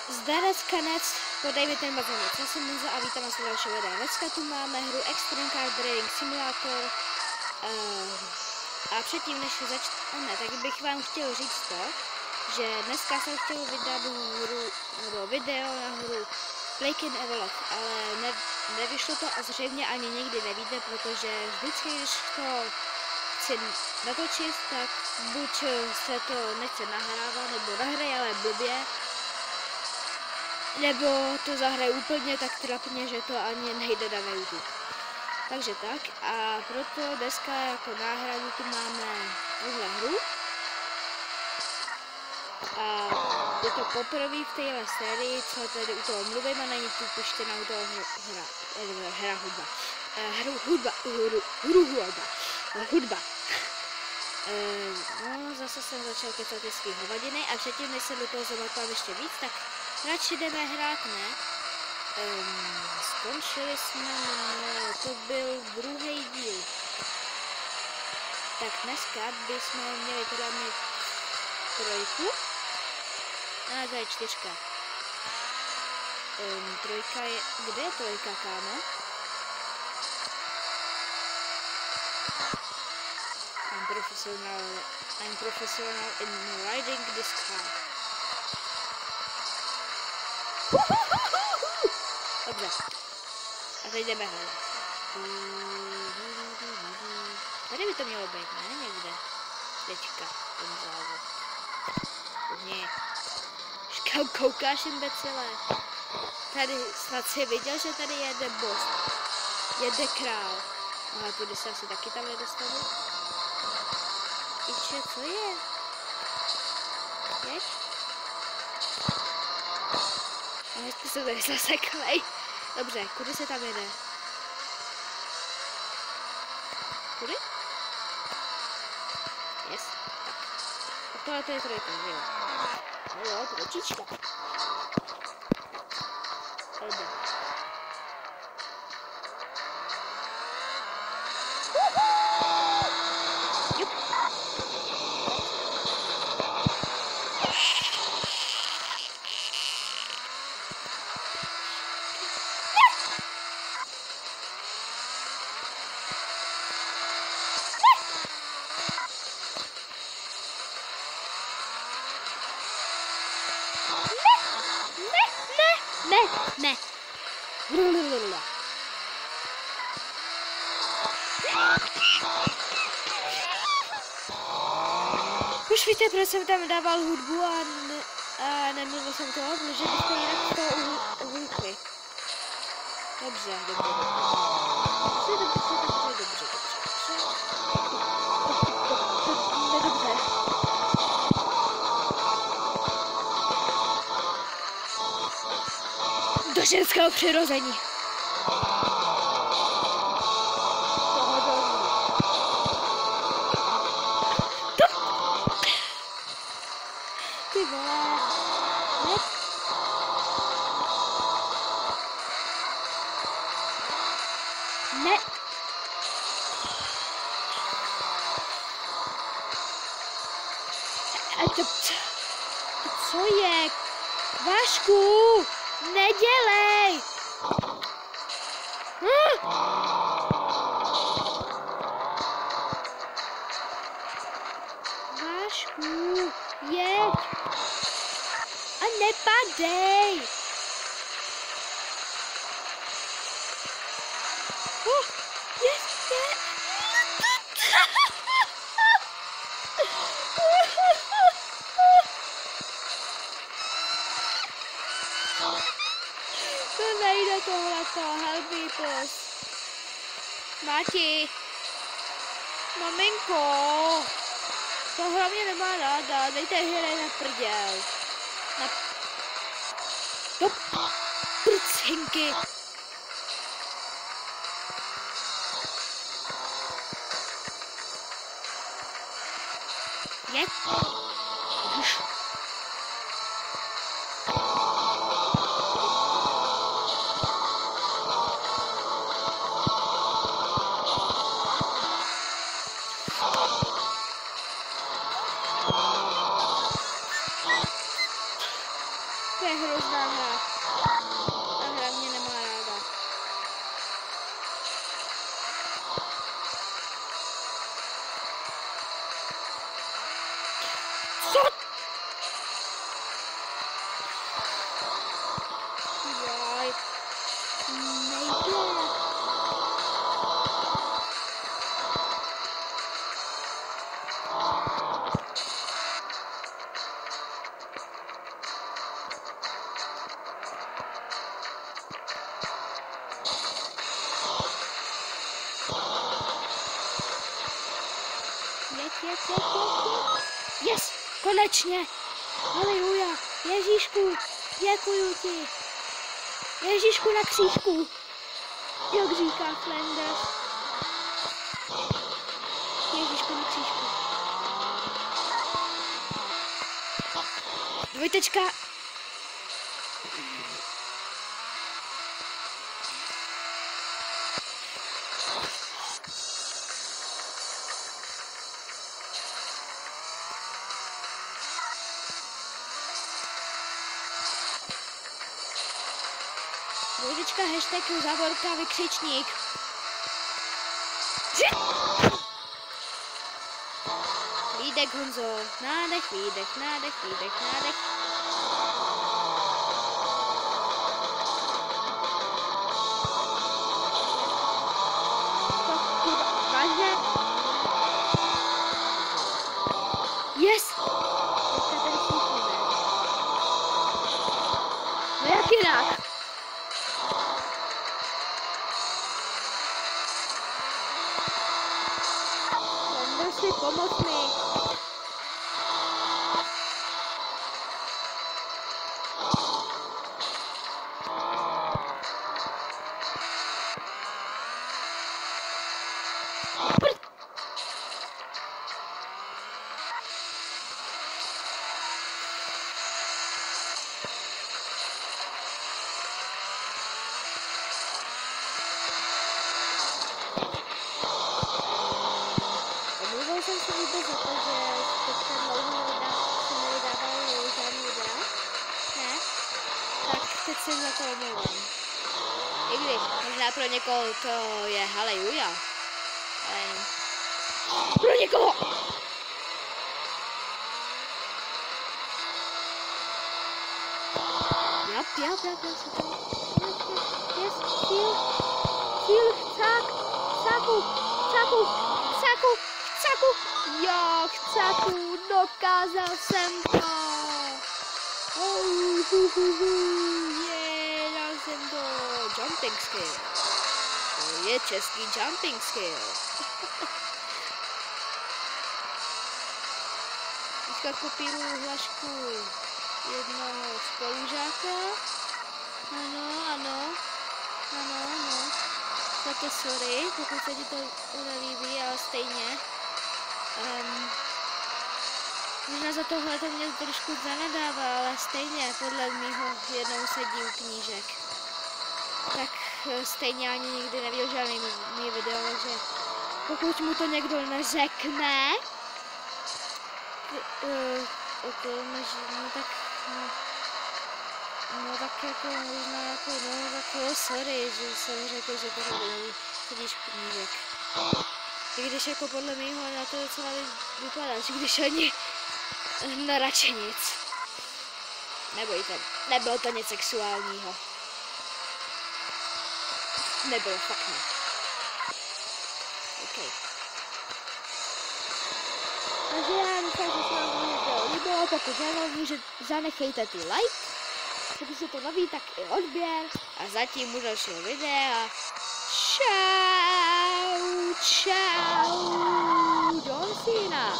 Zdarec Kanec, podej ten bazének, já jsem Munza a vítám vás u dalšího videa. Dneska tu máme hru Extreme Car Driving Simulator a předtím, než začneme, tak bych vám chtěl říct to, že dneska jsem chtěl vydat hru, nebo video na hru Plague in Everlock, ale nevyšlo to a zřejmě ani nikdy nevíde, protože vždycky, když to chci natočit, tak buď se to nechce nahrávat, nebo nahraje, ale blbě, nebo to zahraje úplně tak trapně, že to ani nejde na YouTube. Takže tak, a proto dneska jako náhradu tu máme tuhle hru. A je to poprvé v téhle sérii, co tady u toho mluvím, a není tu puštěna u toho hudba. No, zase jsem začal kecat ty svý hovadiny a předtím, než se do toho zaмотám ještě víc, tak radši jdeme hrát, ne? Skončili jsme, to byl druhý díl. Tak dneska bychom měli teda mít trojku. A to je čtyřka. Trojka je, kde je trojka, kámo? I'm professional in riding this car. Dobře. A teď jdeme hledat. Tady by to mělo být, ne? Někde. Tečka. Ten závod. Ne. Kam koukáš, imbecile? Tady snad si viděl, že tady jede boss. Jede král. Aha, tudy se asi taky tam nedostanu. Iče, co je? Jeď? No, hezky se tady zaseklej. Dobře, kudy se tam jede? Kudy? Yes, tak. A tohle to je trojka, že jo? No jo, tročička. Jde. Ne. Už víte, proč jsem tam dával hudbu a nemluvil jsem toho, protože byste jinak toho uhluchli. Dobře. Do ženského přirození. Ty vole. Ne. Co je? Vašku! Nedělej! Vašku, jeď! A nepadej! To nejde tohleto, help me please. Mati, maminko, to hlavně nemá ráda, dejte hry na prděl. Do prcinky. Je? To je hrozná hra. Ta hra mě nemá ráda. Co? Jaj. Nejde. Yes, konečně. Haleluja. Ježíšku, děkuju ti. Ježíšku na křížku. Jak říká Flanders. Ježíšku na křížku. Dvojtečka. Dvojtečka, hashtag závorka, vykřičník. Výdech, Honzo. Nádech, výdech, nádech, výdech, nádech. Vážně? Yes! Teďka ten vstupíme. No jak jinak? Si pomoct mi. Jsem si vůbec za to, že teďka dlouho jsem nevydával žádný videa. Ne? Tak teď se za to omlouvám. I když možná pro někoho to je haleluja. Ale jenom pro někoho! Jap, yes, cíl, cáku, jo, chcáku, dokázal jsem to. Dal jsem to. Jumping skill. To je český jumping skill. Teďka kopíruju hlašku jednoho spolužáka. Ano. Za to sorry, pokud se ti to nelíbí, ale stejně. Možná za tohle to mě trošku zanedává, ale stejně podle mýho jednou sedí u knížek. Tak stejně ani nikdy neviděl žádný mý video, takže pokud mu to někdo neřekne, tak jako možná jako, tak jo, sorry, že jsem řekl, že to sedíš u knížek. I když jako podle mýho na to docela vypadáš, když ani radši nic. Nebojte, nebylo to nic sexuálního. Nebylo, fakt ne. OK. Takže já doufám, že se vám video líbilo, pokud ne, zanechejte tu like. Pokud je to nový, tak i odběr. A zatím u dalšího videa. Čau, John Cena.